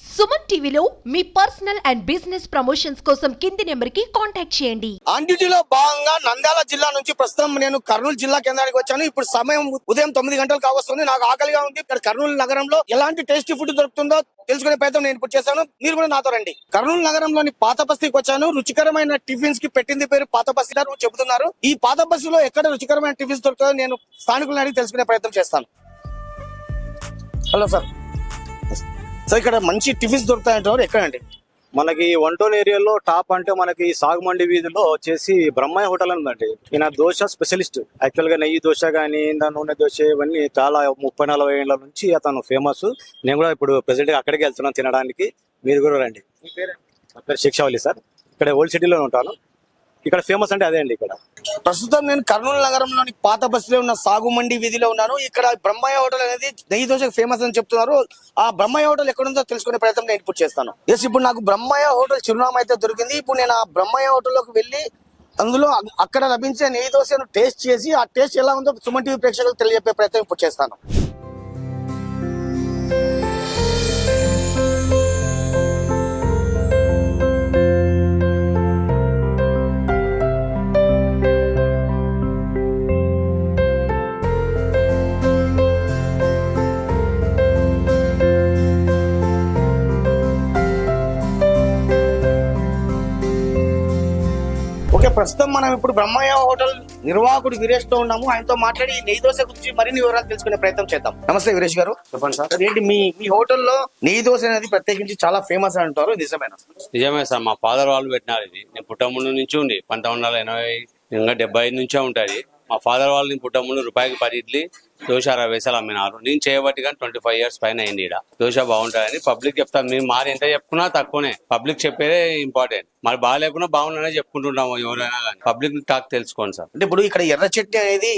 సుమన్ టీవీలో మీ personal and business promotions కోసం కింది నెంబర్కి కాంటాక్ట్ చేయండి. ఆన్ డ్యూటీలో భాగంగా నంద్యాల జిల్లా నుంచి ప్రస్తుతం నేను కర్నూలు జిల్లా కేంద్రానికి వచ్చాను. ఇప్పుడు సమయం ఉదయం 9 గంటలు కావస్తుంది. నాకు ఆకలిగా ఉంది. ఇక్కడ కర్నూలు నగరంలో ఎలాంటి టేస్టీ ఫుడ్ దొరుకుతుందో తెలుసుకునే ప్రయత్నం నేను ఇప్పుడు చేశాను. మీరు కూడా నాతో రండి. కర్నూలు నగరంలోని పాత బస్తీకి వచ్చాను. రుచికరమైన టిఫిన్స్ కి పెట్టింది పేరు పాత బస్తీ గారు చెబుతున్నారు. ఈ పాత బస్తీలో ఎక్కడ రుచికరమైన టిఫిన్స్ దొరుకుతాయో నేను స్థానికులను అడిగి తెలుసుకునే ప్రయత్నం చేస్తాను. హలో సార్, సార్ ఇక్కడ మంచి టిఫిన్స్ దొరుకుతాయంటారు ఎక్కడండి? మనకి వంటోల్ ఏరియాలో టాప్ అంటే మనకి సాగుమండి వీధిలో వచ్చేసి బ్రహ్మయ్య హోటల్ ఉందండి. ఈయన దోశ స్పెషలిస్ట్. యాక్చువల్ గా నెయ్యి దోశ కానీ నూనె దోశ ఇవన్నీ చాలా 30-40 ఏళ్ల నుంచి అతను ఫేమస్. నేను కూడా ఇప్పుడు ప్రెసెంట్ గా అక్కడికి వెళ్తున్నాను తినడానికి. మీరు కూడా రండి. నా పేరు శిక్షావళి సార్. ఇక్కడ ఓల్డ్ సిటీలో ఉంటాను. ఇక్కడ ఫేమస్ అంటే అదే అండి. ఇక్కడ ప్రస్తుతం నేను కర్నూలు నగరంలోని పాత బస్సులో ఉన్న సాగుమండి వీధిలో ఉన్నాను. ఇక్కడ బ్రహ్మయ్య హోటల్ అనేది నెయ్యి దోశ ఫేమస్ అని చెప్తున్నారు. ఆ బ్రహ్మయ్య హోటల్ ఎక్కడుందో తెలుసుకునే ప్రయత్నం నేను ఇప్పుడు చేస్తాను. ఎస్, ఇప్పుడు నాకు బ్రహ్మయ్య హోటల్ చిరునామా అయితే దొరికింది. ఇప్పుడు నేను ఆ బ్రహ్మయ్య హోటల్లోకి వెళ్ళి అందులో అక్కడ లభించే నెయ్యి దోశను టేస్ట్ చేసి ఆ టేస్ట్ ఎలా ఉందో సుమన్ టీవీ ప్రేక్షకులకు తెలియజెప్పే ప్రయత్నం ఇప్పుడు చేస్తాను. ఓకే, ప్రస్తుతం మనం ఇప్పుడు బ్రహ్మయ్య హోటల్ నిర్వాహకుడు వీరేష్ తో ఉన్నాము. ఆయనతో మాట్లాడి నెయ్యి దోశ గురించి మరిన్ని వివరాలు తెలుసుకునే ప్రయత్నం చేద్దాం. నమస్తే వీరేష్ గారు. చెప్పండి సార్. ఏంటి మీ హోటల్లో నెయ్యి దోశ అనేది ప్రత్యేకించి చాలా ఫేమస్ అంటారు, నిజమేనా? నిజమే సార్. మా ఫాదర్ వాళ్ళు పెట్టినారు ఇది. నేను పుట్ట ముందు నుంచి ఉంది. 1980 ఇంకా 75 నుంచే ఉంటుంది. మా ఫాదర్ వాళ్ళు పుట్ట ముందు రూపాయికి 10 ఇడ్లీ దోశ 60 పైసలు అమ్మినారు. నేను చేయబట్టి కానీ 25 years పైన అయింది. ఇక్కడ దోశ బాగుంటుందని పబ్లిక్ చెప్తాను. మేము మాది ఎంత చెప్పుకున్నా తక్కువనే. పబ్లిక్ చెప్పేదే ఇంపార్టెంట్. మరి బాగాలేకున్నా బాగుందనే చెప్పుకుంటున్నాము ఎవరైనా కానీ. పబ్లిక్ టాక్ తెలుసుకోండి సార్. అంటే ఇప్పుడు ఇక్కడ ఎర్ర చట్నీ అనేది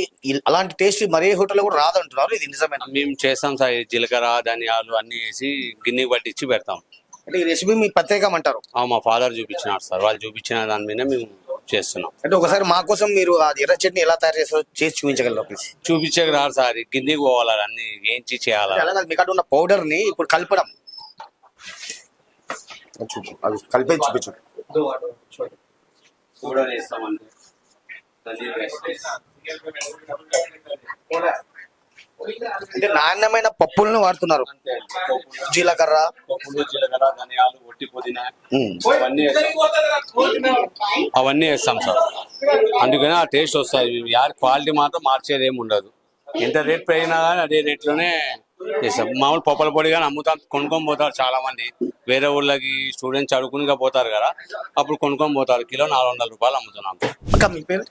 అలాంటి టేస్ట్ మరే హోటల్ కూడా రాదంటున్నారు, ఇది నిజమేనా? మేము చేస్తాం సార్. జీలకర్ర ధనియాలు అన్ని వేసి గిన్నెకి పట్టించి పెడతాం. అంటే ఈ రెసిపీ మీ ప్రత్యేకం అంటారు? మా ఫాదర్ చూపించినారు సార్. వాళ్ళు చూపించిన దాని మీద మేము చేస్తున్నాం. అంటే ఒకసారి మా కోసం మీరు ఆ ఎర్ర చట్నీ ఎలా తయారు చేస్తారో చేసి చూపించగలరు ప్లీజ్? చూపించక రారు సార్. గిన్నెకి పోవాలి, అన్ని వేయించి చేయాలి. అలాగే మీకు ఉన్న పౌడర్ ని ఇప్పుడు కలపడం అది కలిపే చూపించు. అంటే నాణ్యమైన పప్పులను వాడుతున్నారు. జీలకర్ర, ధనియాలు, ఒట్టి పుదీనా అవన్నీ వేస్తాం సార్. అందుకని ఆ టేస్ట్ వస్తుంది. యార్ క్వాలిటీ మాత్రం మార్చేది ఏమి ఉండదు. ఎంత రేట్ పెరిగినా కానీ అదే రేట్లోనే చేస్తాం. మామూలు పప్పుల పొడి కానీ అమ్ముతాం. కొనుక్కొని పోతారు చాలా మంది. వేరే ఊళ్ళకి స్టూడెంట్స్ చదువుకునిగా పోతారు కదా, అప్పుడు కొనుక్కొని పోతారు. కిలో 400 రూపాయలు అమ్ముతున్నాం. అక్క మీ పేరు?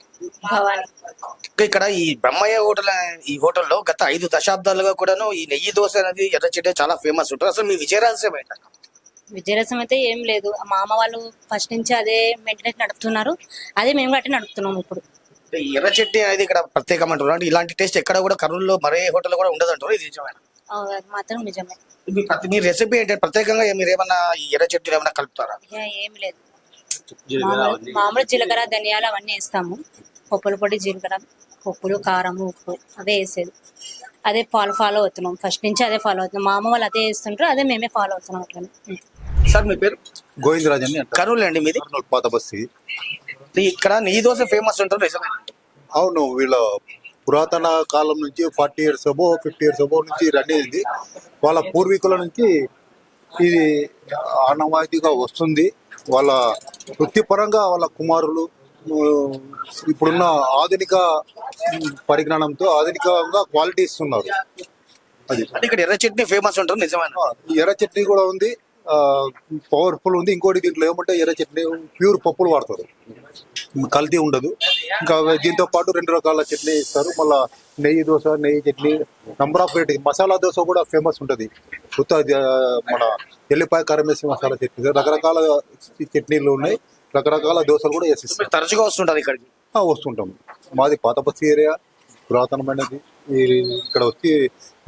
ఇక్కడ ఈ బ్రహ్మయ్య హోటల్, ఈ హోటల్లో గత 5 దశాబ్దాలుగా కూడాను ఈ నెయ్యి దోశ అనేది ఎర్ర చట్నీ చాలా ఫేమస్ ఉంటుంది. అసలు మీ విజయరహస్యం ఏంటంటే? విజయరసం అయితే ఏం లేదు. మా అమ్మ వాళ్ళు ఫస్ట్ నుంచి అదే మెయింటెనెన్స్ నడుపుతున్నారు. అదే మేము గట్టి నడుపుతున్నాం. ఇప్పుడు ఈ ఎర్ర చట్నీ అనేది ఇక్కడ ప్రత్యేకం అంటున్నారు. అంటే ఇలాంటి టేస్ట్ ఎక్కడ కూడా కర్నూలులో మరే హోటల్ కూడా ఉండదు అంటారు, ఇది నిజమేనా? అది మాత్రం నిజమే. మీ రెసిపీ ఏంటంటే ప్రత్యేకంగా మీరు ఏమన్నా ఈ ఎర్ర చట్నీ ఏమన్నా కలుపుతారా? ఏం లేదు. మామూలు జీలకర్ర ధనియాలు అవన్నీ వేస్తాము. పప్పుల పొడి, జీలకర్ర, పప్పులు, కారం, ఉప్పు అదే వేసేది. అదే ఫాలో అవుతున్నాం. ఫస్ట్ నుంచి అదే ఫాలో అవుతున్నాం. మా అమ్మ వాళ్ళు అదే వేస్తుంటారు, అదే మేమే ఫాలో అవుతున్నాం. అట్లనే. సార్ మీ పేరు? గోవిందరాజ్ అండి. కర్నూలు అండి మీది? పాత బస్తీ. ఇక్కడ నెయ్యి దోశ ఫేమస్ ఉంటారు, నిజమేనా? అవును, వీళ్ళ పురాతన కాలం నుంచి 40 years అబో 50 years అబో నుంచి రన్ అయింది. వాళ్ళ పూర్వీకుల నుంచి ఇది ఆనవాయితీగా వస్తుంది. వాళ్ళ వృత్తిపరంగా వాళ్ళ కుమారులు ఇప్పుడున్న ఆధునిక పరిజ్ఞానంతో ఆధునికంగా క్వాలిటీ ఇస్తున్నారు. అది అంటే ఇక్కడ ఎర్ర చట్నీ ఫేమస్ ఉంటుంది, నిజమేనా? ఎర్ర చట్నీ కూడా ఉంది, పవర్ఫుల్ ఉంది. ఇంకోటి దీంట్లో ఏమంటే ఎర్ర చట్నీ ప్యూర్ పప్పులు వాడతారు, కల్తీ ఉండదు. ఇంకా దీంతో పాటు 2 రకాల చట్నీ ఇస్తారు. మళ్ళీ నెయ్యి దోశ, నెయ్యి chutney, number of variety. Masala dosa కూడా ఫేమస్ ఉంటుంది. మన ఎల్లిపాయ కారం వేసి మసాలా చట్నీ, రకరకాల చట్నీలు ఉన్నాయి. రకరకాల దోశలు కూడా వేసిస్తారు. తరచుగా వస్తుంటారు ఇక్కడికి? వస్తుంటాం. మాది పాత బస్తీ ఏరియా, పురాతనమైనది. ఇక్కడ వచ్చి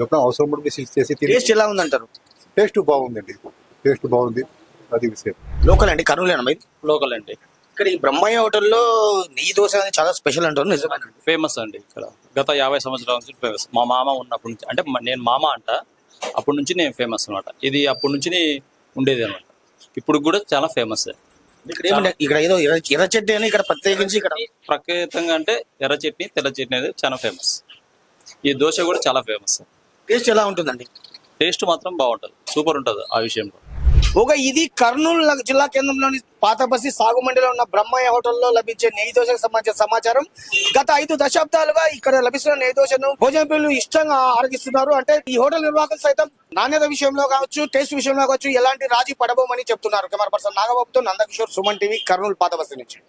ఎప్పుడైనా అవసరం పడి చేసి టేస్ట్ ఎలా ఉందంటారు? టేస్ట్ బాగుందండి, టేస్ట్ బాగుంది. అది విషయం. లోకల్ అండి, కర్నూలేనా మీది? లోకల్ అండి. ఇక్కడ ఈ బ్రహ్మయ్య హోటల్లో నెయ్యి దోశ అనేది చాలా స్పెషల్ అంటారు, నిజమేనా? ఫేమస్ అండి. ఇక్కడ గత 50 సంవత్సరాల నుంచి ఫేమస్. మా మామ ఉన్నప్పటి నుంచి, అంటే నేను మామ అంట, అప్పటి నుంచి నేను ఫేమస్ అనమాట. ఇది అప్పటి నుంచి ఉండేది అనమాట. ఇప్పుడు కూడా చాలా ఫేమస్. ఇక్కడ ఏదో ఎర్ర చట్నీ అని ఇక్కడ ప్రత్యేకించి ఇక్కడ ప్రత్యేకంగా అంటే ఎర్ర చట్నీ, తెల్ల చట్నీ అనేది చాలా ఫేమస్. ఈ దోశ కూడా చాలా ఫేమస్. టేస్ట్ ఎలా ఉంటుందండి? టేస్ట్ మాత్రం బాగుంటుంది, సూపర్ ఉంటుంది ఆ విషయంలో. ఇది కర్నూలు జిల్లా కేంద్రంలోని పాతబస్తి సాగుమండిలో ఉన్న బ్రహ్మయ్య హోటల్లో లభించే నెయ్యి దోశకు సంబంధించిన సమాచారం. గత 5 దశాబ్దాలుగా ఇక్కడ లభిస్తున్న నెయ్యి దోశను భోజన ప్రియులు ఇష్టంగా ఆరగిస్తున్నారు. అంటే ఈ హోటల్ నిర్వాహకులు సైతం నాణ్యత విషయంలో కావచ్చు, టేస్ట్ విషయంలో కావచ్చు ఎలాంటి రాజీ పడబోమని చెప్తున్నారు. కెమెరా పర్సన్ నాగబాబుతో నందకిషోర్, సుమన్ టీవీ, కర్నూలు పాతబస్తి నుంచి.